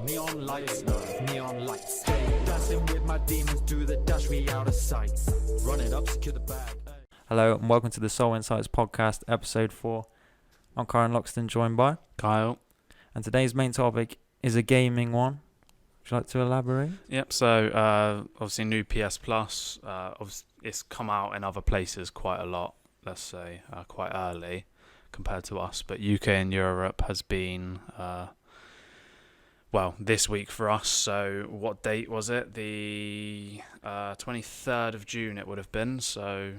Neon lights, neon lights. Hey, dancing with my demons, do the dash, we out of sight. Run it up, secure the bag. Hello and welcome to the Soul Insights podcast, episode 4. I'm Chiron and Loxton, joined by Kyle. And today's main topic is a gaming one. Would you like to elaborate? Yep, so obviously new PS Plus. It's come out in other places quite a lot, let's say, quite early compared to us. But UK and Europe has been, this week for us. So what date was it? The 23rd of June it would have been. So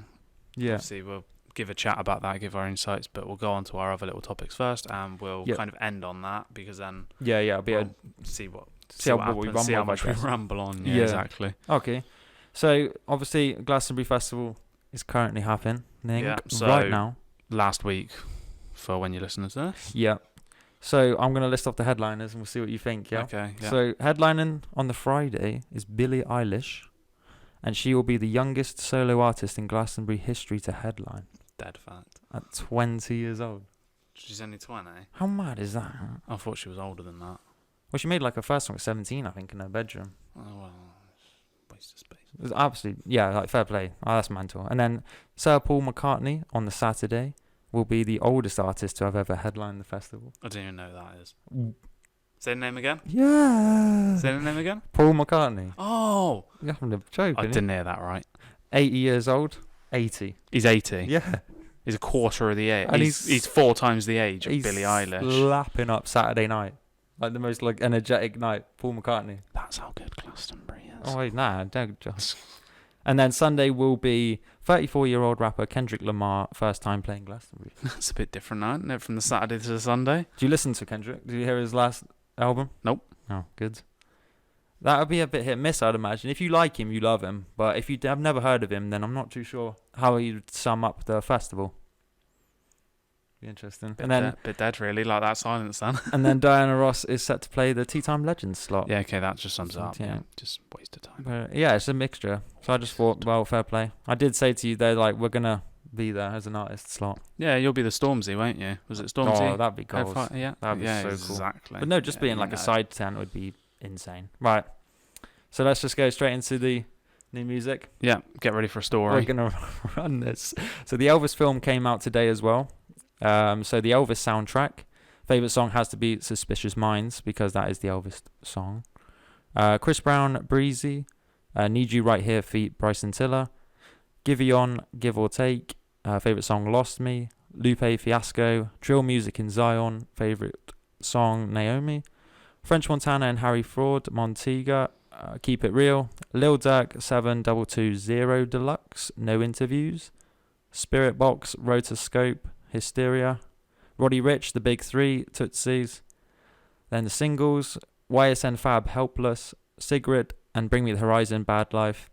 Yeah. obviously we'll give a chat about that, give our insights, but we'll go on to our other little topics first, and we'll kind of end on that, because then we'll see what happens, see how much we ramble on. Yeah, exactly. Okay. So obviously Glastonbury Festival is currently happening So right now. Last week, for when you listen to this. Yeah. So I'm going to list off the headliners and we'll see what you think, yeah? Okay, yeah. So headlining on the Friday is Billie Eilish, and she will be the youngest solo artist in Glastonbury history to headline. Dead fact. At 20 years old. She's only 20? How mad is that? I thought she was older than that. Well, she made like her first song at 17, I think, in her bedroom. Oh, well, waste of space. It was absolutely, fair play. Oh, that's mental. And then Sir Paul McCartney on the Saturday will be the oldest artist to have ever headlined the festival. I don't even know who that is. Say the name again? Yeah. Say the name again? Paul McCartney. Oh! You're having a joke, I didn't hear that right. 80 years old. 80. He's 80? Yeah. He's a quarter of the age. And he's 4 times the age of Billie Eilish. He's slapping up Saturday night. Like the most energetic night. Paul McCartney. That's how good Glastonbury is. Oh, wait, nah, don't just. And then Sunday will be 34-year-old rapper Kendrick Lamar, first time playing Glastonbury. That's a bit different now, isn't it? From the Saturday to the Sunday. Do you listen to Kendrick? Did you hear his last album? Nope. Oh, good. That would be a bit hit and miss, I'd imagine. If you like him, you love him. But if you have never heard of him, then I'm not too sure how you'd sum up the festival. Be interesting. Bit dead, really, like that silence then. And then Diana Ross is set to play the Tea Time Legends slot. Yeah, okay, that just sums it up. Yeah. Just waste of time. But yeah, it's a mixture. So I just thought, well, fair play. I did say to you, they're like, we're going to be there as an artist slot. Yeah, you'll be the Stormzy, won't you? Was it Stormzy? Oh, that'd be cool. Yeah, that'd be so cool. Exactly. But no, just being like a side tent would be insane. Right. So let's just go straight into the new music. Yeah, get ready for a story. We're going to run this. So the Elvis film came out today as well. So the Elvis soundtrack. Favorite song has to be Suspicious Minds, because that is the Elvis song. Chris Brown, Breezy. Need You Right Here feat. Bryson Tiller. Giveon, Give or Take. Favorite song, Lost Me. Lupe Fiasco. Drill Music in Zion. Favorite song, Naomi. French Montana and Harry Fraud, Montega. Keep It Real. Lil Durk, 7220 Deluxe. No Interviews. Spirit Box, Rotoscope. Hysteria. Roddy Ricch, The Big Three, Tootsies. Then the singles, YSN Fab, Helpless. Sigrid and Bring Me the Horizon, Bad Life.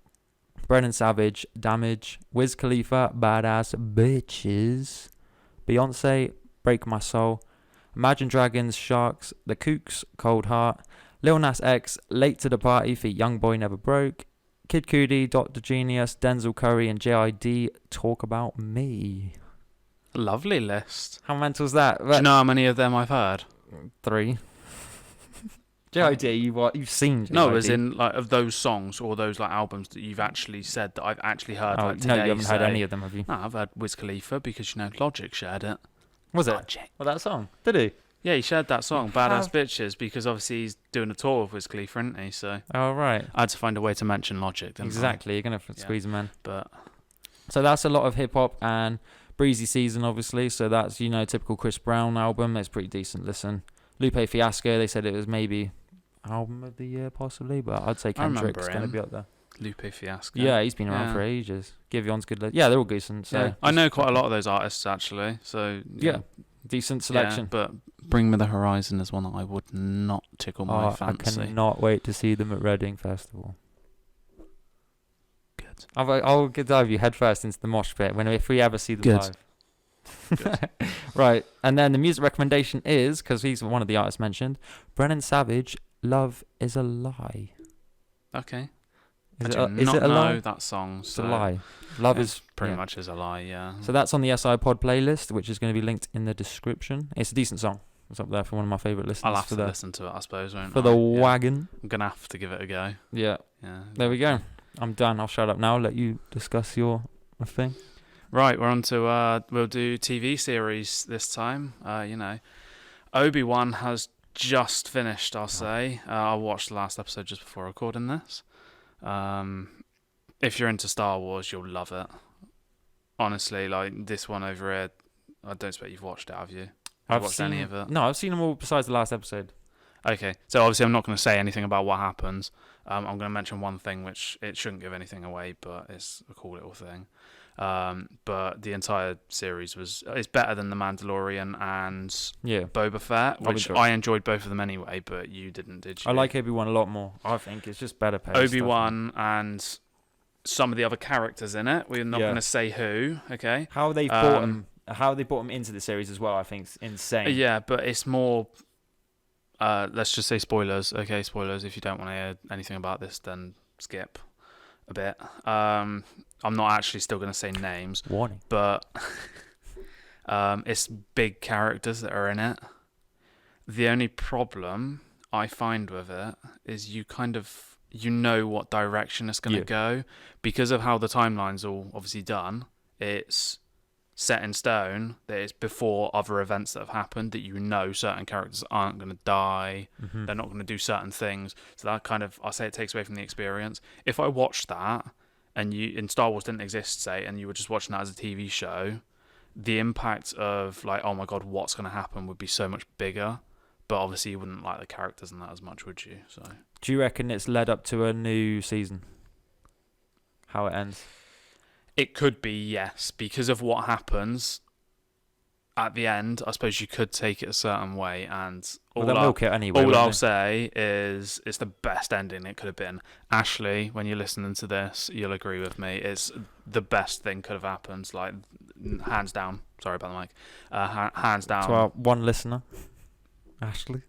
Brennan Savage, Damage. Wiz Khalifa, Badass Bitches. Beyonce, Break My Soul. Imagine Dragons, Sharks. The Kooks, Cold Heart. Lil Nas X, Late to the Party feat. Youngboy Never Broke. Kid Cudi, Dr. Genius, Denzel Curry and JID, Talk About Me. Lovely list. How mental is that? Do you know how many of them I've heard? 3. JID, you've seen JID? No, as in like of those songs or those like albums that you've actually said that I've actually heard. Like today, no, you haven't heard any of them, have you? No, I've heard Wiz Khalifa, because Logic shared it. Was it? Logic. Well, that song? Did he? Yeah, he shared that song, Badass Bitches, because obviously he's doing a tour with Wiz Khalifa, isn't he? So. Oh, right. I had to find a way to mention Logic. Exactly, you're gonna squeeze him in. But. So that's a lot of hip hop and Breezy Season, obviously. So that's typical Chris Brown album. It's pretty decent. Listen, Lupe Fiasco. They said it was maybe album of the year, possibly, but I'd say Kendrick's going to be up there. Lupe Fiasco. Yeah, he's been around for ages. Giveon's good. Yeah, they're all decent. So I know quite a lot of those artists actually. So yeah, decent selection. Yeah, but Bring Me the Horizon is one that I would not tickle my fancy. I cannot wait to see them at Reading Festival. Good. I'll dive you head first into the mosh pit if we ever see them live. Right, and then the music recommendation is, because he's one of the artists mentioned, Brennan Savage, Love Is a Lie. Okay. Is I it a lie? know that song. It's a lie. Love is pretty much is a lie, yeah. So that's on the SI Pod playlist, which is going to be linked in the description. It's a decent song. It's up there for one of my favourite listens. I'll have for to the, listen to it, I suppose, won't for I? the Yeah. wagon. I'm going to have to give it a go. Yeah. Yeah. There we go. I'm done. I'll shut up now. Let you discuss your thing. Right, we're on to, we'll do TV series this time. Obi-Wan has just finished, I'll say. I watched the last episode just before recording this. If you're into Star Wars, you'll love it. Honestly, like this one over here, I don't expect you've watched it, have you? Have you watched any of it? No, I've seen them all besides the last episode. Okay, so obviously I'm not going to say anything about what happens. I'm going to mention one thing which it shouldn't give anything away, but it's a cool little thing. But the entire series is better than The Mandalorian and Boba Fett, which I enjoyed both of them anyway, but you didn't, did you? I like Obi-Wan a lot more. I think it's just better paced. Obi-Wan and some of the other characters in it. We're not going to say who, okay? How they brought him into the series as well, I think, is insane. Yeah, but it's more... let's just say spoilers. Okay, spoilers. If you don't want to hear anything about this, then skip a bit. I'm not actually still going to say names. Warning. But it's big characters that are in it. The only problem I find with it is you know what direction it's going to go. Because of how the timeline's all obviously done, it's set in stone that it's before other events that have happened, that you know certain characters aren't going to die, they're not going to do certain things. So that kind of, I say it takes away from the experience. If I watched that, and Star Wars didn't exist, say, and you were just watching that as a TV show, the impact of like, oh my god, what's going to happen would be so much bigger. But obviously you wouldn't like the characters in that as much, would you? So, do you reckon it's led up to a new season? How it ends? It could be, yes, because of what happens at the end. I suppose you could take it a certain way, and all I'll say is it's the best ending it could have been. Ashley, when you're listening to this, you'll agree with me. It's the best thing could have happened, like hands down. Sorry about the mic. Hands down. To our one listener, Ashley,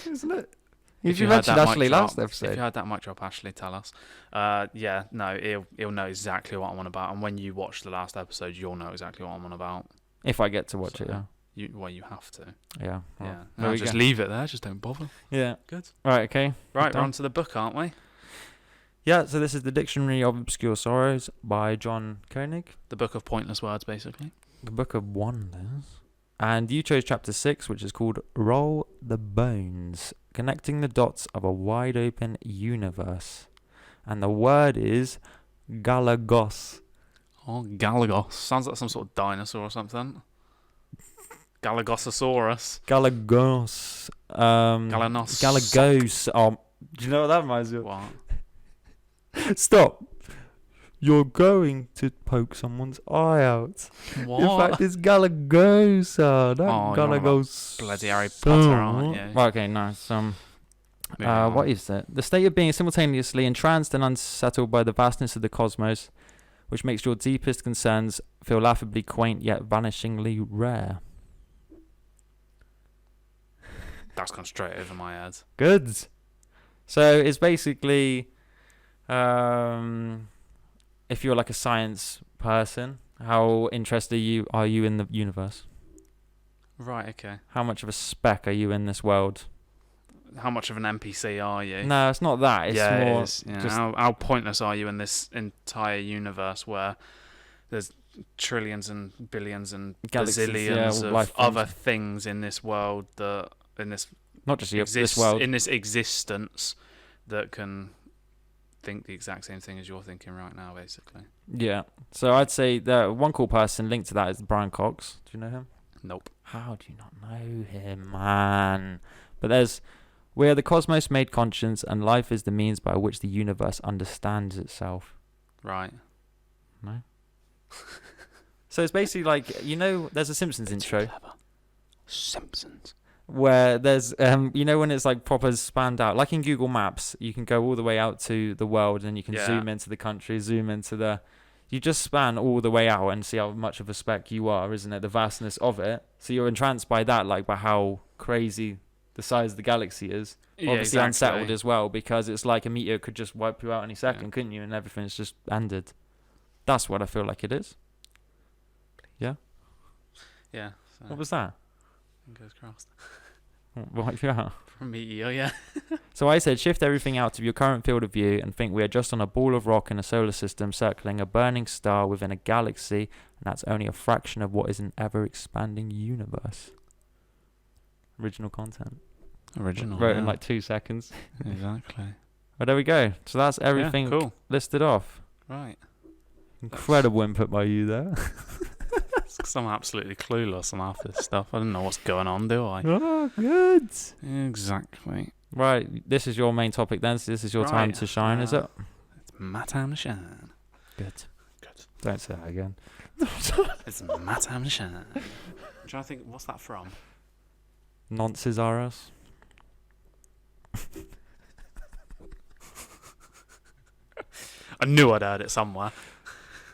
isn't it? If you mentioned Ashley last episode. If you had that mic drop, Ashley, tell us. He'll know exactly what I'm on about. And when you watch the last episode, you'll know exactly what I'm on about. If I get to watch it, yeah. You have to. Yeah. Well, yeah. No, just leave it there. Just don't bother. Yeah. Good. Right, okay. Right, we're on to the book, aren't we? Yeah, so this is the Dictionary of Obscure Sorrows by John Koenig. The Book of Pointless Words, basically. The Book of Wonders. And you chose chapter 6, which is called Roll the Bones, connecting the dots of a wide open universe. And the word is Galagos. Oh, Galagos. Sounds like some sort of dinosaur or something. Galagosaurus. Galagos. Galanos. Galagos. Do you know what that reminds me of? What? Stop. You're going to poke someone's eye out. What? In fact, it's Galagosa. Galagos. Bloody Harry Potter, aren't you? Right, okay, nice. What is it? The state of being simultaneously entranced and unsettled by the vastness of the cosmos, which makes your deepest concerns feel laughably quaint yet vanishingly rare. That's gone straight over my head. Good. So it's basically, if you're like a science person, how interested are you in the universe? Right, okay. How much of a speck are you in this world? How much of an NPC are you? No, it's not that. It's more it is. Yeah. How pointless are you in this entire universe where there's trillions and billions and bazillions of other things in this world not just this world, in this existence that can think the exact same thing as you're thinking right now, basically. Yeah. So I'd say that one cool person linked to that is Brian Cox. Do you know him? Nope. How do you not know him, man? But we are the cosmos made conscious, and life is the means by which the universe understands itself. Right. No? So it's basically like, there's a Simpsons intro. Clever. Simpsons. Where there's, when it's like proper spanned out, like in Google Maps, you can go all the way out to the world and you can zoom into the country, you just span all the way out and see how much of a speck you are, isn't it? The vastness of it. So you're entranced by that, like by how crazy the size of the galaxy is. Yeah, obviously exactly. Unsettled as well, because it's like a meteor could just wipe you out any second, couldn't you? And everything's just ended. That's what I feel like it is. Yeah? Yeah. So. What was that? Fingers crossed. Right, yeah. From Meteor, yeah. So I said, shift everything out of your current field of view and think we are just on a ball of rock in a solar system circling a burning star within a galaxy, and that's only a fraction of what is an ever-expanding universe. Original content. Original. Wrote in like 2 seconds. Exactly. But there we go. So that's everything cool. listed off. Right. Incredible input by you there. Because I'm absolutely clueless on half this stuff. I don't know what's going on, do I? Oh, good. Exactly. Right, this is your main topic then. So this is your time to shine, is it? It's my time to shine. Good. Good. Don't say that again. It's my time to shine. I'm trying to think, what's that from? Nonces are us. I knew I'd heard it somewhere.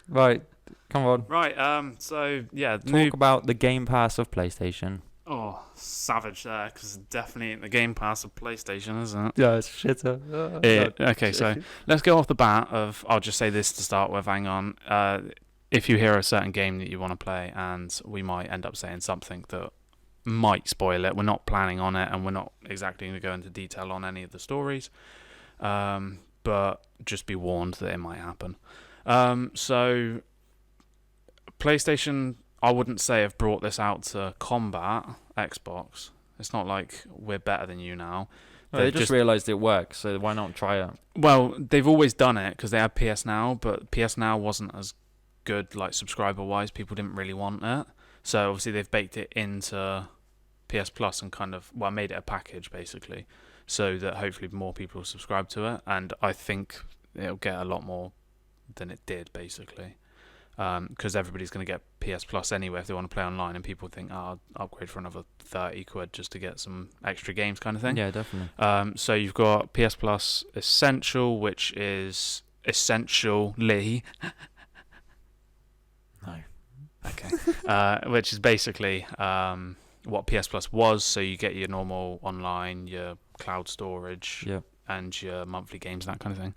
Right, come on. Right, so, yeah. Talk about the Game Pass of PlayStation. Oh, savage there, because definitely in the Game Pass of PlayStation, isn't it? Yeah, it's shitter. Okay, so let's go off the bat of, I'll just say this to start with, hang on. If you hear a certain game that you want to play, and we might end up saying something that might spoil it, we're not planning on it, and we're not exactly going to go into detail on any of the stories, but just be warned that it might happen. So, PlayStation, I wouldn't say have brought this out to combat Xbox. It's not like we're better than you now. Well, they just realised it works, so why not try it? Well, they've always done it because they had PS Now, but PS Now wasn't as good, like subscriber-wise. People didn't really want it, so obviously they've baked it into PS Plus and kind of made it a package basically, so that hopefully more people will subscribe to it. And I think it'll get a lot more than it did basically. Because everybody's going to get PS Plus anyway if they want to play online, and people think, I'll upgrade for another 30 quid just to get some extra games kind of thing. Yeah, definitely. So you've got PS Plus Essential, which is essentially... No. Okay. Which is basically what PS Plus was, so you get your normal online, your cloud storage, Yep. and your monthly games, that kind of thing.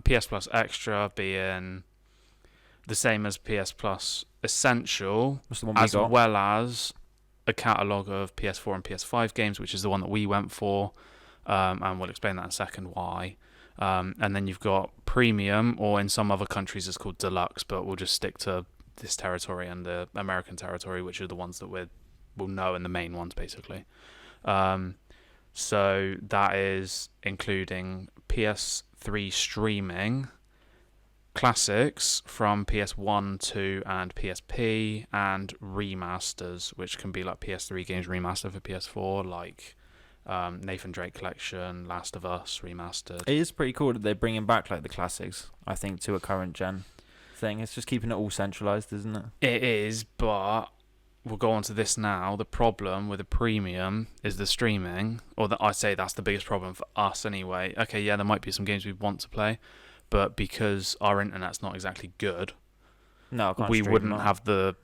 PS Plus Extra being... the same as PS Plus Essential, That's the one we as got. well as a catalogue of PS4 and PS5 games, which is the one that we went for, and we'll explain that in a second why. And then you've got Premium, or in some other countries it's called Deluxe, but we'll just stick to this territory and the American territory, which are the ones that we'll know, and the main ones basically. So that is including PS3 streaming, classics from PS1, 2, and PSP, and remasters, which can be like PS3 games remastered for PS4, like Nathan Drake Collection, Last of Us remastered. It is pretty cool that they're bringing back like the classics, I think, to a current gen thing. It's just keeping it all centralized, isn't it? It is, but we'll go on to this now. The problem with the premium is the streaming, or I say that's the biggest problem for us anyway. Okay, yeah, there might be some games we want to play, but because our internet's not exactly good, No, I can't we stream wouldn't that. have the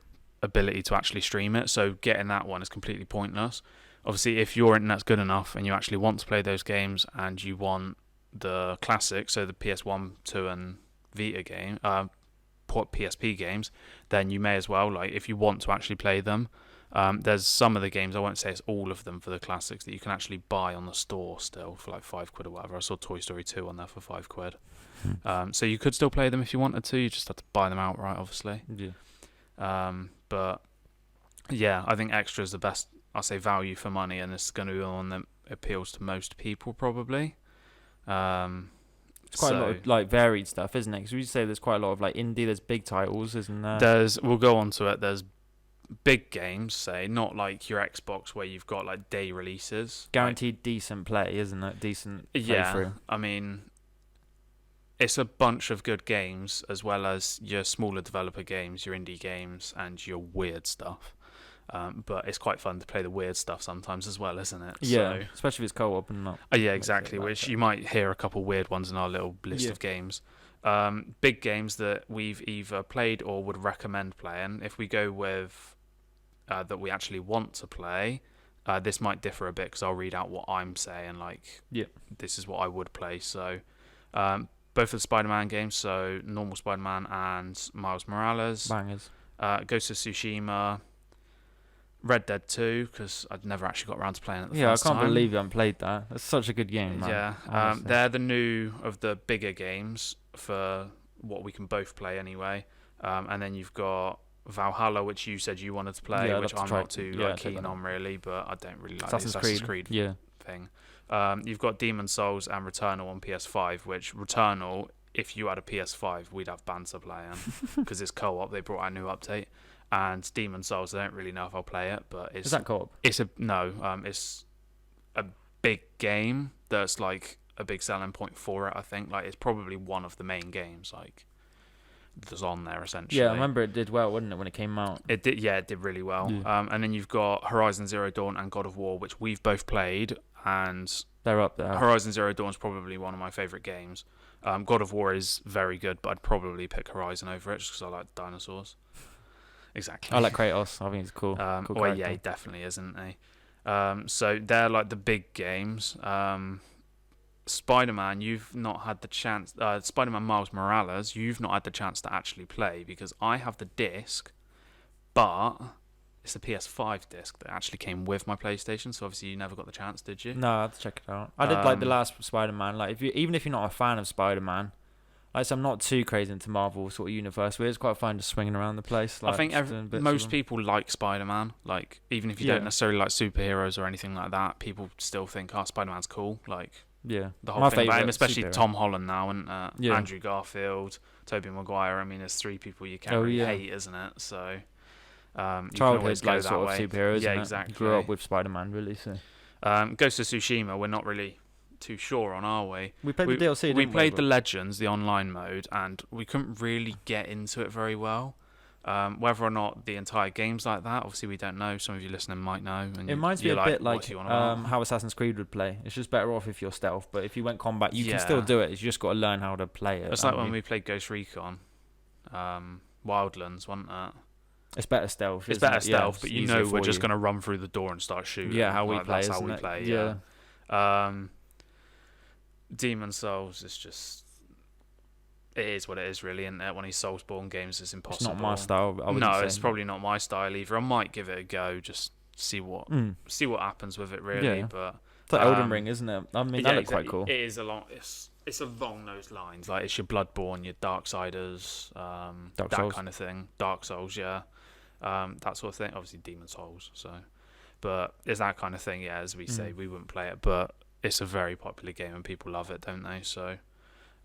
ability to actually stream it. So getting that one is completely pointless. Obviously, if your internet's good enough and you actually want to play those games and you want the classics, so the PS1, 2, and Vita game, PSP games, then you may as well, like, if you want to actually play them. There's some of the games, I won't say it's all of them for the classics, that you can actually buy on the store still for like 5 quid or whatever. I saw Toy Story 2 on there for 5 quid. So you could still play them if you wanted to. You just have to buy them outright, obviously. Yeah. But yeah, I think Extra is the best, I'll say, value for money, and it's going to be one that appeals to most people probably. It's quite a lot of like varied stuff, isn't it? Because we say there's quite a lot of like indie. There's big titles, isn't there? We'll go on to it. There's big games, say, not like your Xbox where you've got like day releases. Guaranteed decent play, isn't it? Decent playthrough. Yeah, I mean, it's a bunch of good games, as well as your smaller developer games, your indie games, and your weird stuff. But it's quite fun to play the weird stuff sometimes as well, isn't it? Yeah, So, especially if it's co-op and not. yeah, exactly. Which you might hear a couple weird ones in our little list of games. Big games that we've either played or would recommend playing. If we go with that we actually want to play, this might differ a bit because I'll read out what I'm saying. Like, this is what I would play. So, both of the Spider-Man games, so normal Spider-Man and Miles Morales. Bangers. Ghost of Tsushima, Red Dead 2, because I'd never actually got around to playing it the Yeah, I first can't time. believe you haven't played that. It's such a good game, man. Yeah, honestly. they're the new of the bigger games for what we can both play anyway. And then you've got Valhalla, which you said you wanted to play, Yeah, I'd which love to I'm try not too yeah, like, check keen that on really, but I don't really like Assassin's the Assassin's Creed Yeah. thing. You've got Demon Souls and Returnal on PS5, which Returnal, if you had a PS5, we'd have banter playing because it's co-op. They brought out a new update. And Demon Souls, I don't really know if I'll play it, but it's Is that co-op? it's a big game that's like a big selling point for it. I think like it's probably one of the main games like that's on there essentially. Yeah, I remember it did well, wouldn't it, when it came out? It did. Yeah, it did really well. Yeah. And then you've got Horizon Zero Dawn and God of War, which we've both played, and They're up there. Horizon Zero Dawn is probably one of my favorite games. God of War is very good, but I'd probably pick Horizon over it just because I like dinosaurs. Exactly. I like Kratos. I think he's cool. Cool Well, character. yeah, he definitely is, isn't he? So they're like the big games. Spider-Man, you've not had the chance. Spider-Man Miles Morales, you've not had the chance to actually play because I have the disc, but it's a PS5 disc that actually came with my PlayStation. So obviously you never got the chance, did you? No, I have to check it out. I did like the last Spider-Man. Like, even if you're not a fan of Spider-Man, like, so I'm not too crazy into Marvel sort of universe, but it's quite fun just swinging around the place. Like, I think just doing bits most of them. people like Spider-Man. Like, even if you don't necessarily like superheroes or anything like that, people still think, oh, Spider-Man's cool. Like, Yeah, the whole my thing about him, favourite especially superhero. Tom Holland now, and Yeah. Andrew Garfield, Tobey Maguire. I mean, there's three people you can't Oh, really yeah. hate, isn't it? So, you can Childhood always go like that sort of way. superheroes. Yeah, isn't it? exactly. Grew up with Spider-Man, really. So Ghost of Tsushima, we're not really too sure on, are we? we played the DLC. We didn't played the but- Legends, the online mode, and we couldn't really get into it very well. Whether or not the entire game's like that, obviously we don't know. Some of you listening might know. And It reminds me you're a bit "What's like he on about?" how Assassin's Creed would play. It's just better off if you're stealth, but if you went combat, you Yeah. can still do it. You just got to learn how to play it. It's like haven't when you? we played Ghost Recon, Wildlands, wasn't it? It's better stealth. It's isn't better it? Yeah, stealth, it's but you easier know we're for just you. going to run through the door and start shooting. Yeah, how we Like, play. That's how isn't we it? play, Yeah. Demon Souls is just... It is what it is, really, isn't it? One of these Soulsborne games is It's impossible. not my style. I wouldn't No, say. it's probably not my style either. I might give it a go, just see what happens with it, really. Yeah. But It's like Elden um, Ring, isn't it? I mean, yeah, that looked quite exactly. cool. It is it's along those lines. Like, it's your Bloodborne, your Darksiders, Dark that Souls. kind of thing. Dark Souls, yeah. That sort of thing. Obviously, Demon Souls. So, but it's that kind of thing. Yeah, as we say, we wouldn't play it, but it's a very popular game and people love it, don't they? So,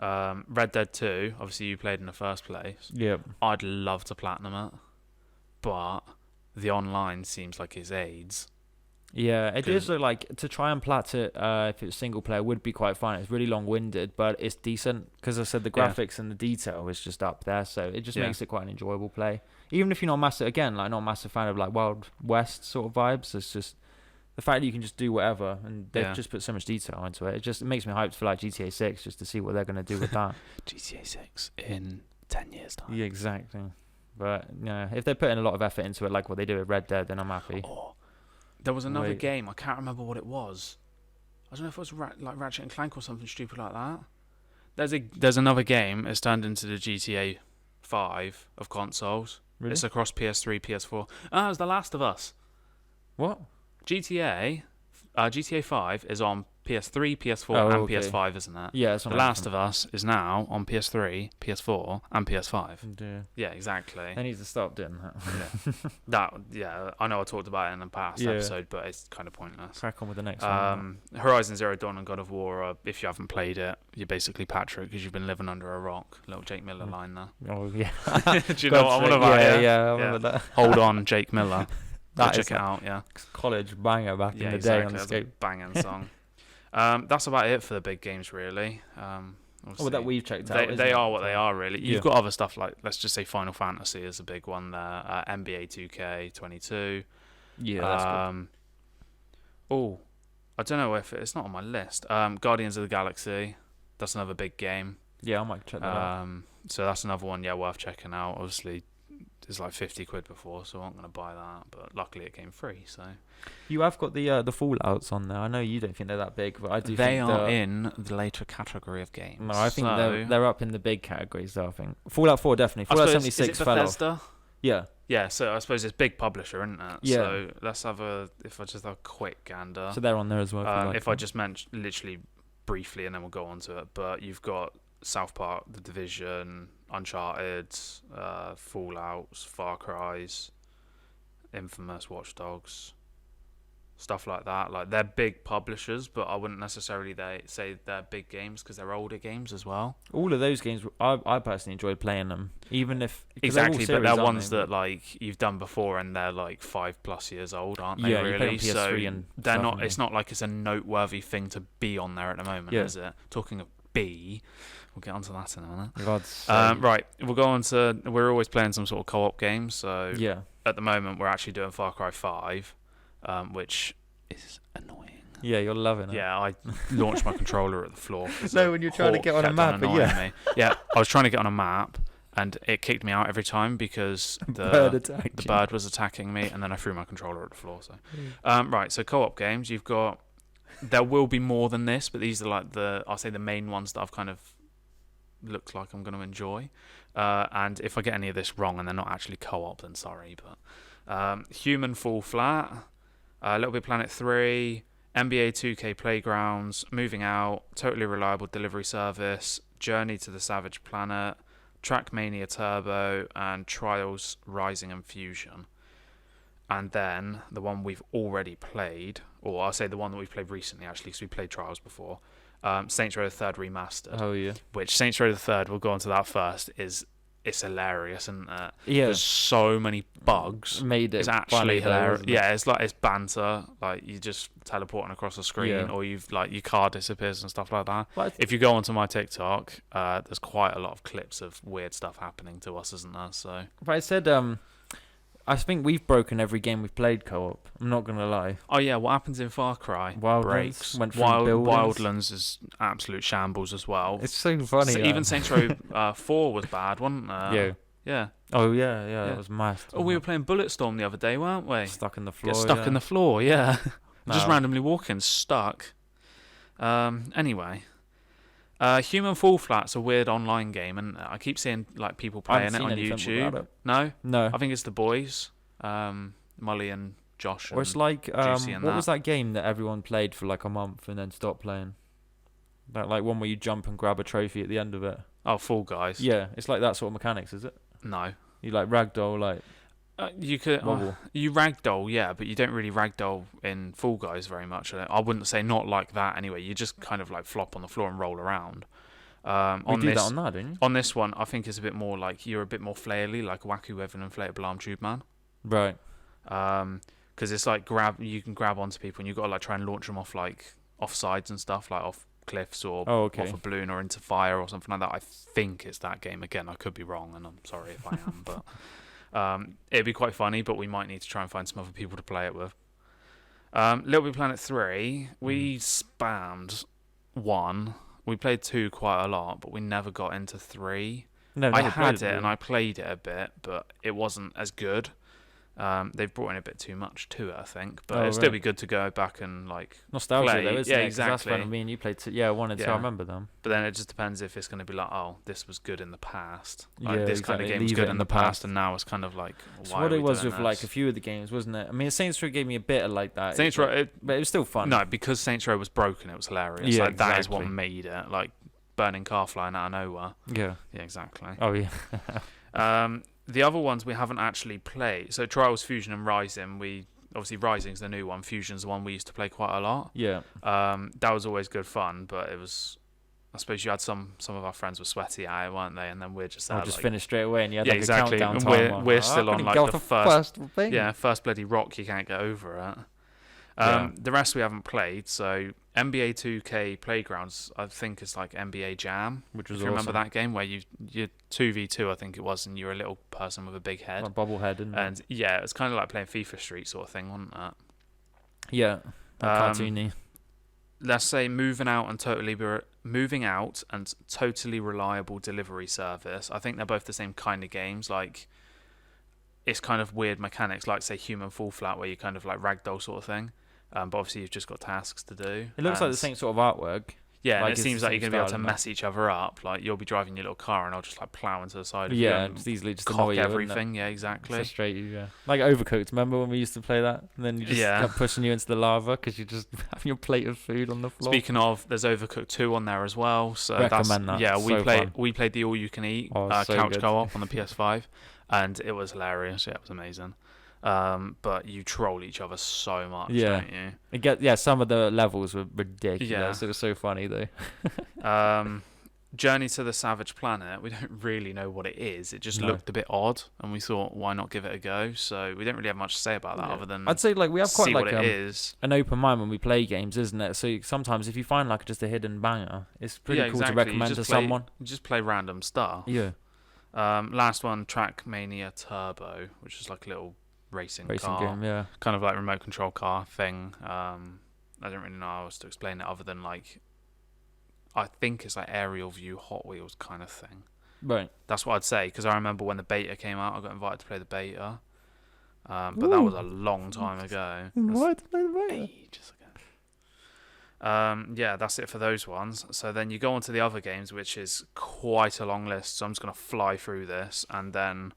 Red Dead 2. Obviously, you played in the first place. Yeah. I'd love to platinum it, but the online seems like it's AIDS. Yeah, it Cause- does look like to try and plat it if it's single player would be quite fun. It's really long-winded, but it's decent because I said the Yeah. graphics and the detail is just up there, so it just Yeah. makes it quite an enjoyable play. Even if you're not massive, again, like not a massive fan of like Wild West sort of vibes, it's just the fact that you can just do whatever, and they've Yeah. just put so much detail into it. It makes me hyped for like GTA 6 just to see what they're gonna do with that. GTA 6 in 10 years' time. Yeah, exactly. But yeah, if they're putting a lot of effort into it, like what they do with Red Dead, then I'm happy. Oh, there was another Wait. game. I can't remember what it was. I don't know if it was like Ratchet and Clank or something stupid like that. There's another game. It's turned into the GTA 5 of consoles. Really? It's across PS3, PS4. Ah, it's The Last of Us. What? GTA 5 is on PS3, PS4, Oh, and okay. PS5, isn't it? Yeah, it's The Last of Us is now on PS3, PS4, and PS5. Yeah. Yeah, exactly. They need to stop doing that. Yeah, I know I talked about it in the past Yeah. episode, but it's kind of pointless. Crack on with the next one. Horizon Zero Dawn and God of War, if you haven't played it, you're basically Patrick because you've been living under a rock. Little Jake Miller line there. Oh yeah. Do you know what I'm on about? Yeah, I remember that. Hold on, Jake Miller. That Check is it out, yeah. college banger back Yeah, in the exactly. day on the That's a skate. banging song. That's about it for the big games, really. Oh, Obviously, that we've checked out. They isn't are it? what they are, really. You've Yeah. got other stuff like, let's just say Final Fantasy is a big one there. NBA 2K22. Yeah, that's good. Oh, I don't know if it's not on my list. Guardians of the Galaxy. That's another big game. Yeah, I might check that out. So that's another one, yeah, worth checking out. Obviously, it's like 50 quid before, so I'm going to buy that. But luckily, it came free. So You have got the Fallouts on there. I know you don't think they're that big, but I do. they think are they're- in the later category of games. No, I think so, they're up in the big categories. Though I think Fallout 4 definitely. I Fallout suppose, 76 is it fell off. Bethesda? Yeah, Yeah, so I suppose it's big publisher, isn't it? Yeah. So let's have if I just have a quick gander. So they're on there as well. If I just mention literally briefly, and then we'll go on to it. But you've got South Park, The Division, Uncharted, Fallouts, Far Cry's, Infamous, Watch Dogs, stuff like that. Like, they're big publishers, but I wouldn't necessarily say they're big games because they're older games as well. All of those games, I personally enjoyed playing them, even if Exactly, but they're ones that like you've done before, and they're like 5+ years old, aren't they? Yeah, you play really. on PS3 So and they're stuff, not. It's not like it's a noteworthy thing to be on there at the moment, Yeah. is it? Talking of B, we'll get onto that in a minute. God's sake. Right, we'll go on to. We're always playing some sort of co-op games. So Yeah. at the moment, we're actually doing Far Cry 5, which is annoying. Yeah, you're loving it. Yeah, I launched my controller at the floor. No, when you're trying to get on a map, but yeah. Me. Yeah, I was trying to get on a map, and it kicked me out every time because the bird was attacking me, and then I threw my controller at the floor. So, right, so co-op games, you've got. There will be more than this, but these are like I'll say the main ones that I've kind of looked like I'm going to enjoy. And if I get any of this wrong and they're not actually co-op, then sorry. But Human Fall Flat, Little Big Planet 3, NBA 2K Playgrounds, Moving Out, Totally Reliable Delivery Service, Journey to the Savage Planet, Trackmania Turbo, and Trials Rising and Fusion. And then the one we've already played, or I'll say the one that we've played recently, actually, because we played Trials before, Saints Row the Third Remastered. Oh, yeah. Which Saints Row the Third, we'll go on to that first, it's hilarious, isn't it? Yeah. There's so many bugs. Made it. It's actually hilarious. It? Yeah, it's banter. Like, you just teleporting across the screen, or your car disappears and stuff like that. What? If you go onto my TikTok, there's quite a lot of clips of weird stuff happening to us, isn't there? So. But I said, I think we've broken every game we've played co-op. I'm not gonna lie. Oh yeah, what happens in Far Cry? Wildlands Breaks. went through buildings. Wildlands is absolute shambles as well. It's so funny. So even Saints Row 4 was bad, wasn't it? Yeah. Yeah. Oh yeah. That was mad. Oh, we were playing Bulletstorm the other day, weren't we? Stuck in the floor. Get stuck in the floor, yeah. Just No. randomly walking, stuck. Anyway. Human Fall Flat's a weird online game, and I keep seeing like people I haven't playing it seen on anything about YouTube. it. No? No. I think it's the boys. Molly and Josh. Or it's and like Juicy and what that. was that game that everyone played for like a month and then stopped playing? That like one where you jump and grab a trophy at the end of it. Oh, Fall Guys. Yeah, it's like that sort of mechanics, is it? No. You like ragdoll, like You could wobble. you ragdoll, yeah, but you don't really ragdoll in Fall Guys very much. I wouldn't say not like that anyway. You just kind of like flop on the floor and roll around. We On do this, that on that, didn't you? on this one, I think it's a bit more like you're a bit more flaily, like Waku with an inflatable arm tube man. Right. Because it's like you can grab onto people and you've got to like try and launch them off like off sides and stuff, like off cliffs or off a balloon or into fire or something like that. I think it's that game. Again, I could be wrong, and I'm sorry if I am, but it'd be quite funny. But we might need to try and find some other people to play it with. Little Big Planet 3, we spammed 1. We played 2 quite a lot, but we never got into 3. No, I had it and I played it a bit, but it wasn't as good. They've brought in a bit too much to it, I think, but it'd still be good to go back and like nostalgia play. though, isn't Yeah, it? 'Cause that's exactly. when me and you played. 1 and 2. I remember them. But then it just depends if it's going to be like, oh, this was good in the past. Like, Yeah, this kind of exactly. game was Leave good it in the past, and now it's kind of like, It's why what are it we was doing with like this? a few of the games, wasn't it? I mean, Saints Row gave me a bit of like that. Saints Row, but it was still fun. no, because Saints Row was broken, it was hilarious. Yeah, like, that is what exactly. made it. Like burning car flying out of nowhere. Yeah. Yeah, exactly. Oh yeah. The other ones we haven't actually played. So Trials, Fusion, and Rising. Obviously Rising's the new one. Fusion's the one we used to play quite a lot. Yeah. That was always good fun, but it was. I suppose you had some of our friends were sweaty at it, weren't they? And then we're just Or just like, finished straight away, and you had yeah, like exactly. a countdown And timer. we're still on like the first thing. yeah, first bloody rock you can't get over it. Yeah. The rest we haven't played. So NBA 2K Playgrounds, I think is like NBA Jam, Which was if you remember awesome. that game where you 2v2, I think it was, and you're a little person with a big head. Like bobblehead, didn't it? And yeah, it's kind of like playing FIFA Street sort of thing, wasn't it? Yeah. Cartoony. Let's say moving out and totally reliable delivery service. I think they're both the same kind of games. Like, it's kind of weird mechanics, like say Human Fall Flat, where you kind of like ragdoll sort of thing. But obviously you've just got tasks to do. It looks like the same sort of artwork. Yeah, and Like, it it's seems the like you're same going to be able style to in mess each other up. Like, you'll be driving your little car and I'll just, like, plow into the side of you Yeah, and just easily just cock annoy you, wouldn't it? everything. Yeah, exactly. Frustrate you, yeah. Like Overcooked, remember when we used to play that? And then you just Yeah. kept pushing you into the lava because you just have your plate of food on the floor. Speaking of, there's Overcooked 2 on there as well. So Recommend that. Yeah, So fun. we played the all-you-can-eat So couch good. co-op on the PS5, and it was hilarious. Yeah, it was amazing. But you troll each other so much, Yeah. don't you? Some of the levels were ridiculous. Yeah. It was so funny though. Journey to the Savage Planet, we don't really know what it is. It just No. looked a bit odd, and we thought, why not give it a go? So we don't really have much to say about that Yeah. other than I'd say like we have quite see like what it is. an open mind when we play games, isn't it? So sometimes if you find like just a hidden banger, it's pretty cool to recommend to someone. You just play random stuff. Yeah. Last one, Trackmania Turbo, which is like a little racing car, game, yeah. kind of like remote control car thing. I don't really know how else to explain it other than like, I think it's like aerial view Hot Wheels kind of thing. Right. That's what I'd say, because I remember when the beta came out, I got invited to play the beta, but that was a long time ago. Why to play the beta? Ages ago. Yeah, that's it for those ones. So then you go on to the other games, which is quite a long list. So I'm just going to fly through this, and then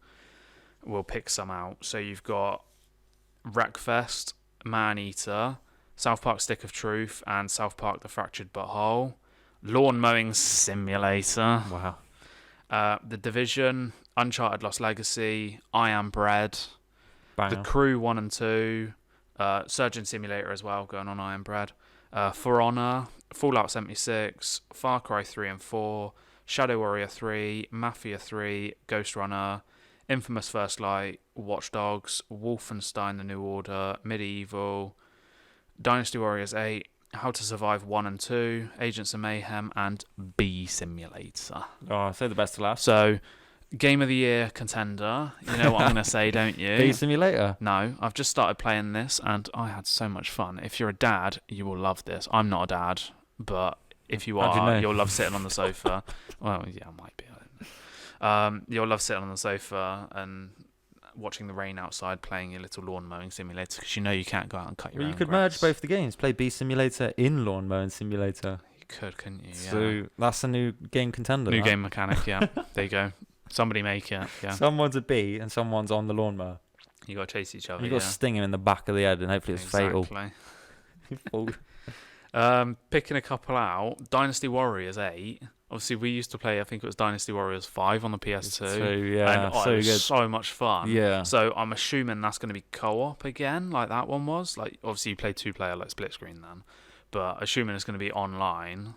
we'll pick some out. So you've got Wreckfest, Man-Eater, South Park Stick of Truth, and South Park The Fractured Butthole. Lawn Mowing Simulator. Wow. The Division, Uncharted Lost Legacy, I Am Bread, Banger. The Crew 1 and 2, Surgeon Simulator as well, going on I Am Bread, For Honor, Fallout 76, Far Cry 3 and 4, Shadow Warrior 3, Mafia 3, Ghost Runner, Infamous First Light, Watch Dogs, Wolfenstein The New Order, Medieval, Dynasty Warriors 8, How to Survive 1 and 2, Agents of Mayhem, and Bee Simulator. Oh, say the best to last. So, Game of the Year contender. You know what I'm going to say, don't you? Bee Simulator. No, I've just started playing this, and I had so much fun. If you're a dad, you will love this. I'm not a dad, but if you How do you are, know? you'll love sitting on the sofa. Well, yeah, I might be. I don't know. You'll love sitting on the sofa and watching the rain outside, playing your little lawn mowing simulator, because you know you can't go out and cut your Well, own you could grass. merge both the games. Play Bee Simulator in Lawn Mowing Simulator. You could, couldn't you? Yeah. So that's a new game contender. New that. game mechanic, yeah. There you go. Somebody make it, yeah. Someone's a bee and someone's on the lawnmower. You got to chase each other, You got to sting him in the back of the head, and hopefully it's fatal. Picking a couple out, Dynasty Warriors 8. Obviously, we used to play, I think it was Dynasty Warriors 5 on the PS2. So, yeah, and so it was good. so much fun. Yeah. So I'm assuming that's going to be co-op again, like that one was. Like, obviously, you play two-player, like split screen then. But assuming it's going to be online,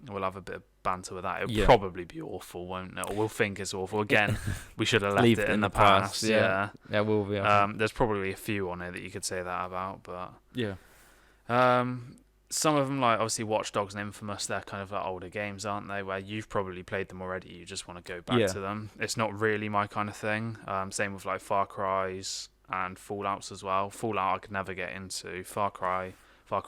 we'll have a bit of banter with that. It'll probably be awful, won't it? Or we'll think it's awful. Again, we should have left it in the past. Yeah. Yeah, we'll be. There's probably a few on it that you could say that about, but yeah. some of them, like obviously Watch Dogs and Infamous, they're kind of like older games, aren't they? Where you've probably played them already, you just want to go back to them. It's not really my kind of thing. Same with like Far Cry's and Fallouts as well. Fallout I could never get into. Far Cry 5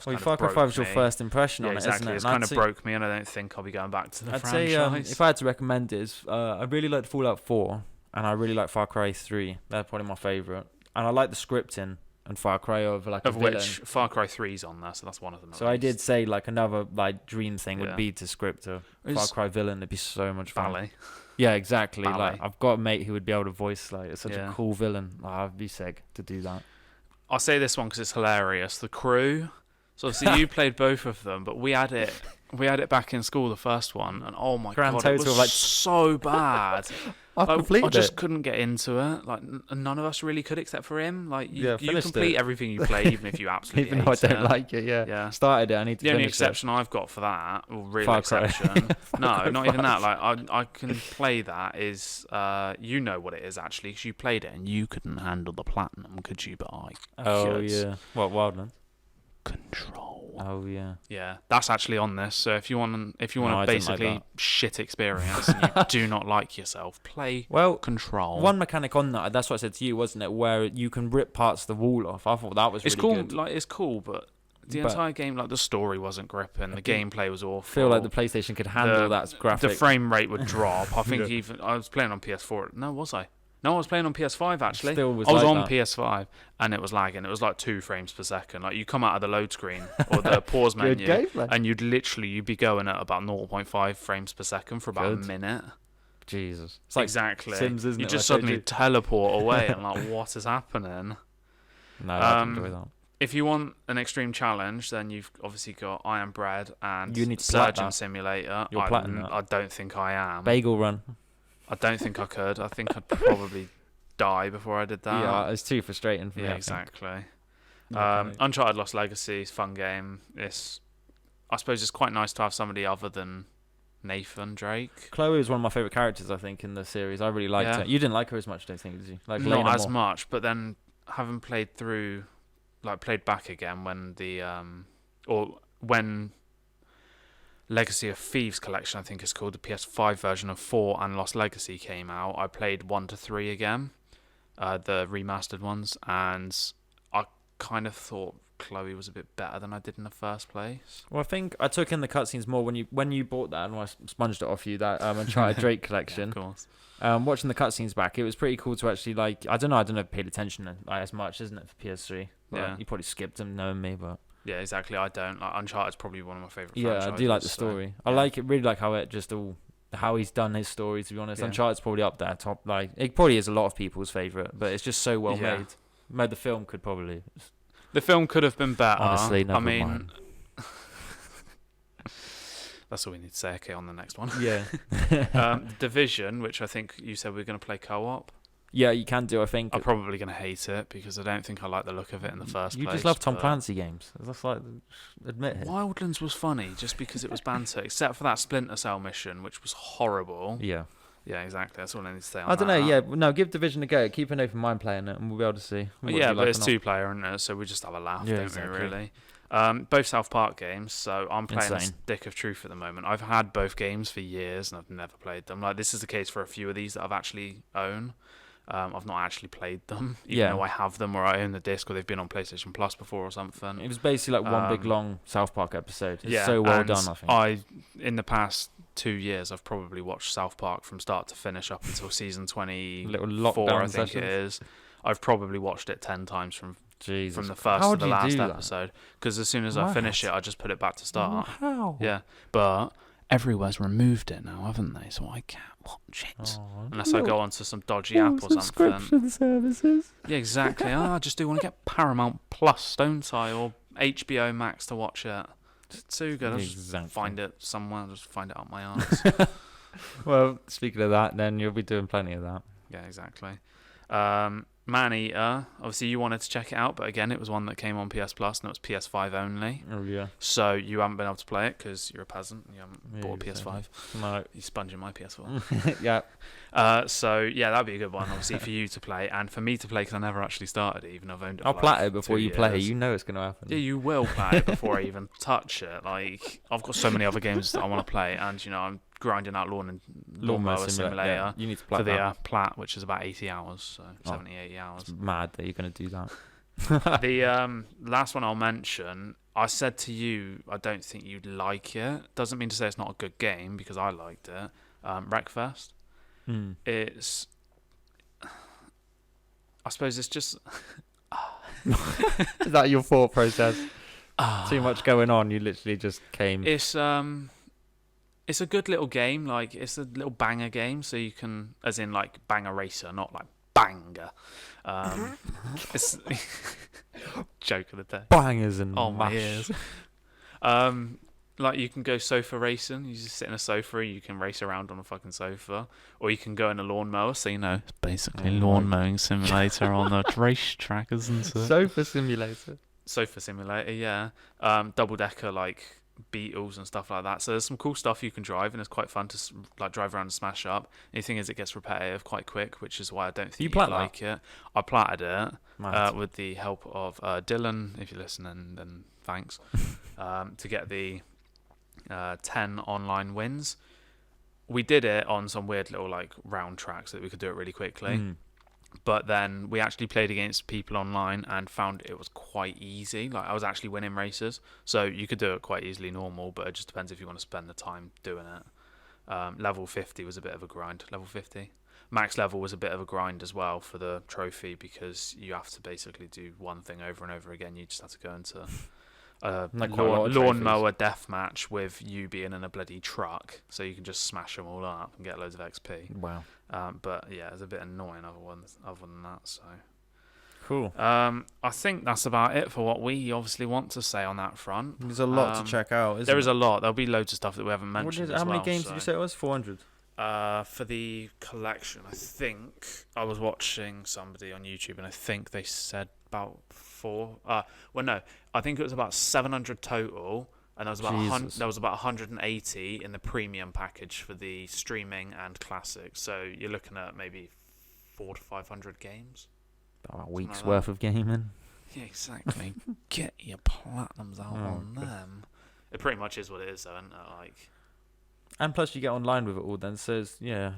Well, kind Far of Cry broke 5 was your me. first impression on exactly. it, isn't it? It's kind of broke me, and I don't think I'll be going back to the I'd franchise. say if I had to recommend it, I really liked Fallout 4, and I really like Far Cry 3. They're probably my favourite. And I like the scripting and Far Cry over like of a which villain. Far Cry 3's on there, so that's one of them. So I did say like another like dream thing would Yeah. be to script a Far It's- Cry villain. It'd be so much fun. Valley. Yeah, exactly. Ballet. Like I've got a mate who would be able to voice like such Yeah. a cool villain. Like, I'd be sick to do that. I'll say this one because it's hilarious. The Crew. So obviously you played both of them, but we had it. We had it back in school, the first one, and oh my Grand god, total it was of, like- so bad. I Like, completed I just it. couldn't get into it. Like none of us really could, except for him. Like you finished complete it. everything you play, even if you absolutely Even though I hate don't it. like it, yeah. Yeah. Started it, I need to The only finish exception I've got for that, or real Far Cry. exception, no, Cry not even 5. that. Like I can play that. Is you know what it is actually, because you played it and you couldn't handle the platinum, could you? But I it. Oh could. yeah. What Wildlands? Control. Oh yeah. Yeah, that's actually on this. So if you want, No, I a didn't like basically that. shit experience and you do not like yourself, play Well, Control. one mechanic on that, that's what I said to you, wasn't it? Where you can rip parts of the wall off. I thought that was it's really cool. good. Like it's cool, but the But- entire game, like the story wasn't gripping. The gameplay was awful. I feel like the PlayStation could handle that graphic. The frame rate would drop. I think Yeah. even I was playing on PS4. No, was I? No, I was playing on PS5 actually. Still was I was like on that. PS5 and it was lagging. It was like 2 frames per second. Like you come out of the load screen or the pause Good menu, gameplay. and you'd be going at about 0.5 frames per second for about Good. a minute. Jesus. It's like Exactly. Sims, isn't you it? just Like I suddenly do. teleport away and like, what is happening? No, I enjoy that. If you want an extreme challenge, then you've obviously got I Am Bread and You need to plat Surgeon that. Simulator. You're platting that. I don't think I am. Bagel Run. I don't think I could. I think I'd probably die before I did that. Yeah, it's too frustrating for me. Yeah, I think. exactly. Okay. Uncharted Lost Legacy is a fun game. I suppose it's quite nice to have somebody other than Nathan Drake. Chloe was one of my favourite characters, I think, in the series. I really liked Yeah. her. You didn't like her as much, don't think, did you? Like Not Lena as more. much, but then having played back again when when Legacy of Thieves collection, I think it's called, the PS5 version of 4 and Lost Legacy came out. I played 1 to 3 again, the remastered ones, and I kind of thought Chloe was a bit better than I did in the first place. Well, I think I took in the cutscenes more when you bought that, and I sponged it off you, that Uncharted Drake collection. Yeah, of course. Watching the cutscenes back, it was pretty cool to actually, like, I don't know if I paid attention as much, isn't it, for PS3? But Yeah. You probably skipped them knowing me, but Yeah, exactly. I don't. Like, Uncharted's probably one of my favourite yeah, franchises. I do like the so, story. I yeah. like it, really like how he's done his story, to be honest. Yeah. Uncharted's probably up there, top, like, it probably is a lot of people's favourite, but it's just so well Yeah. made. Made the film could probably, The film could have been better. honestly, never I mean, mind. that's all we need to say. Okay, on the next one. Yeah. Division, which I think you said we are going to play co-op. Yeah, you can do, I think. I'm probably going to hate it because I don't think I like the look of it in the first place. You just love Tom but Clancy games. That's like, admit it. Wildlands was funny just because it was banter, except for that Splinter Cell mission, which was horrible. Yeah. Yeah, exactly. That's all I need to say on I don't that. know, yeah. No, give Division a go. Keep an open mind playing it, and we'll be able to see. what Yeah, you but like it's or not. 2-player, isn't it? So we just have a laugh, Yeah, don't exactly. we, really? Both South Park games, so I'm playing Insane. Stick of Truth at the moment. I've had both games for years, and I've never played them. Like, this is the case for a few of these that I've actually own. I've not actually played them, even though I have them, or I own the disc, or they've been on PlayStation Plus before or something. It was basically like one big long South Park episode. It's Yeah, so well and done, I think. in the past 2 years, I've probably watched South Park from start to finish up until season 24, Little lockdown I think it sessions. is. I've probably watched it 10 times from Jesus. the first How to the do you last do that? episode, because as soon as I finish it, I just put it back to start. How? Yeah, but everywhere's removed it now, haven't they? So I can't watch it unless I go onto some dodgy app or something. services. Yeah, exactly. I just do want to get Paramount Plus, don't I, or HBO Max to watch it. It's too good. I'll just Exactly. find it somewhere. I'll just find it up my arse. Well, speaking of that, then you'll be doing plenty of that. Yeah, exactly. Man-Eater, obviously you wanted to check it out, but again, it was one that came on PS Plus and it was PS5 only. Oh, yeah. So you haven't been able to play it because you're a peasant. You haven't Yeah, bought a exactly. PS5. No. You're sponging my PS4. Yeah. So yeah, that'd be a good one, obviously, for you to play and for me to play because I never actually started it, even though I've owned it. I'll for plat like it before 2 you play. years. You know it's going to happen. Yeah, you will play it before I even touch it. Like, I've got so many other games that I want to play, and I'm grinding out Lawnmower Simulator Yeah, you need to plat for the that. plat, which is about 80 hours, so 70, 80 hours. It's mad that you're going to do that. The last one I'll mention, I said to you, I don't think you'd like it. Doesn't mean to say it's not a good game, because I liked it. Wreckfest. It's... I suppose it's just... Is that your thought process? Too much going on. You literally just came. It's a good little game. Like, it's a little banger game, so you can, as in like banger racer, not like banger. It's joke of the day. Bangers and Oh my mash. ears. Like, you can go sofa racing. You just sit in a sofa and you can race around on a fucking sofa, or you can go in a lawnmower. So it's basically lawn mowing simulator on the racetrack, isn't it? Sofa simulator. Sofa simulator, yeah. Double decker, like Beetles and stuff like that. So there's some cool stuff you can drive, and it's quite fun to like drive around and smash up. The only thing is, it gets repetitive quite quick, which is why I don't think You you'd plat like it. I platted it Mad. with the help of Dylan. If you're listening, then thanks. To get the 10 online wins. We did it on some weird little like round tracks so that we could do it really quickly. But then we actually played against people online and found it was quite easy. Like, I was actually winning races, so you could do it quite easily normal, but it just depends if you want to spend the time doing it. Level 50 was a bit of a grind. Level 50. max level was a bit of a grind as well for the trophy, because you have to basically do one thing over and over again. You just have to go into a Like quite a lot of lawnmower death match with you being in a bloody truck, so you can just smash them all up and get loads of XP. Wow. But yeah, it's a bit annoying other than that. So Cool. I think that's about it for what we obviously want to say on that front. There's a lot to check out, isn't There is it? a lot. There'll be loads of stuff that we haven't What mentioned. how many games did you say it was? 400? For the collection, I think I was watching somebody on YouTube, and I think they said about 4. Well, no, I think it was about 700 total, and there was about 180 in the premium package for the streaming and classic. So you're looking at maybe 400 to 500 games. About a week's worth of gaming. Yeah, exactly. Get your platinums out on them. It pretty much is what it is, though, isn't it? Like. And plus, you get online with it all. Then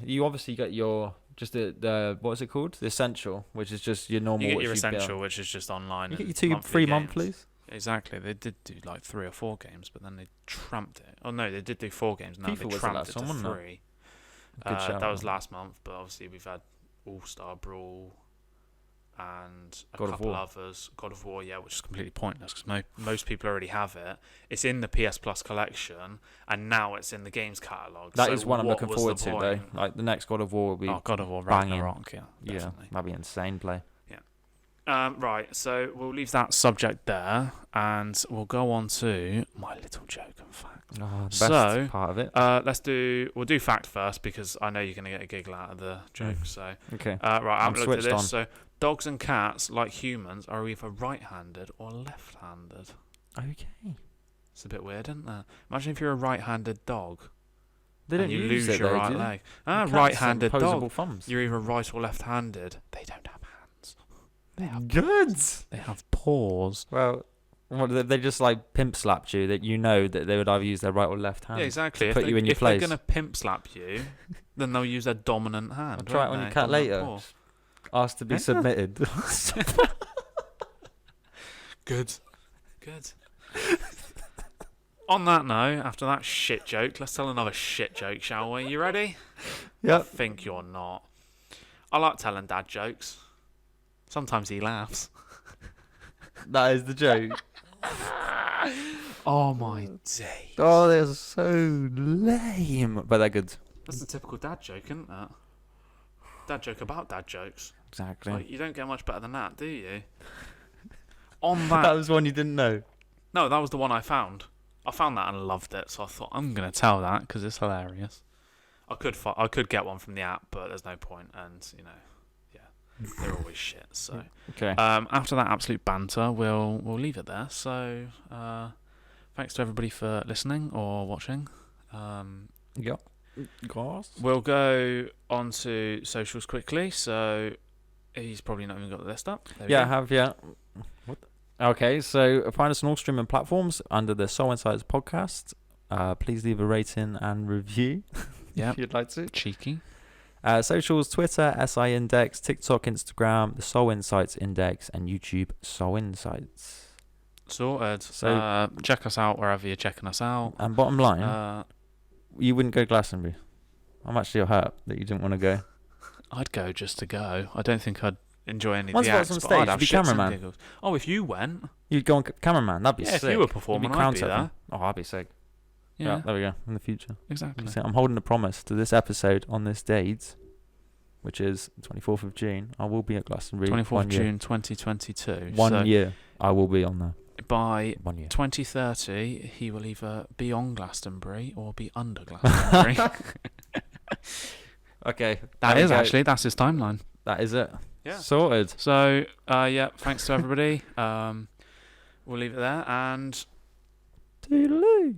you obviously get your just the what is it called? The essential, which is just your normal. You get your essential, which is just online. You get your 2 free monthlies. Exactly. They did do like 3 or 4 games, but then they tramped it. Oh no, they did do 4 games. Now they tramped it to 3. Good shout. That was last month, but obviously we've had All-Star Brawl and a couple others. God of War, yeah, which is completely pointless because most people already have it. It's in the PS Plus collection, and now it's in the games catalogue. That is one I'm looking forward to, though. Like the next God of War will be. Oh, God of War banging. Ragnarok, yeah, definitely. That'd be insane play. Right, so we'll leave that subject there, and we'll go on to my little joke and fact. Oh, the best part of it. We'll do fact first, because I know you're going to get a giggle out of the joke. So okay. Right, I'm looking at this. On. So dogs and cats, like humans, are either right-handed or left-handed. Okay. It's a bit weird, isn't it? Imagine if you're a right-handed dog. They don't you use lose your right leg. Right-handed dog. Thumbs. You're either right or left-handed. They don't have hands. They have good. They have paws. Well, they just like pimp slapped you. That you know that they would either use their right or left hand. Yeah, exactly. To put you in your place. If they're gonna pimp slap you, then they'll use their dominant hand. I'll try it on your cat later. Ask to be submitted. Good. On that note, after that shit joke, let's tell another shit joke, shall we? You ready? Yep. I think you're not. I like telling dad jokes. Sometimes he laughs. That is the joke. Oh my days. Oh, they're so lame. But they're good. That's the typical dad joke, isn't it? Dad joke about dad jokes. Exactly. Like, you don't get much better than that, do you? On that. That was one you didn't know. No, that was the one I found. I found that and loved it, so I thought I'm gonna tell that because it's hilarious. I could get one from the app, but there's no point, and they're always shit. So okay. After that absolute banter, we'll leave it there. So thanks to everybody for listening or watching. Yep. We'll go on to socials quickly. So he's probably not even got the list up. I have. Yeah. What? Okay, so find us on all streaming platforms under the SoulInsights podcast. Please leave a rating and review. Yeah, if you'd like to. Cheeky. Socials: Twitter SI Index, TikTok, Instagram, the Soul Insights Index, and YouTube Soul Insights. Sorted. So check us out wherever you're checking us out. And bottom line, you wouldn't go Glastonbury. I'm actually hurt that you didn't want to go. I'd go just to go. I don't think I'd enjoy any Once of the acts, on but stage, I'd have be shits and cameraman. giggles. Oh, if you went, You'd go on cameraman. That'd be sick. if you were performing, I'd be there. Oh, that'd be sick. Yeah, There we go. In the future. exactly. So I'm holding a promise to this episode on this date, which is 24th of June. I will be at Glastonbury. 24th June 2022. One year I will be on there. By 1 year. 2030, he will either be on Glastonbury or be under Glastonbury. Okay. That's his timeline. That is it. Yeah. Sorted. So, thanks to everybody. We'll leave it there, and Toodaloo.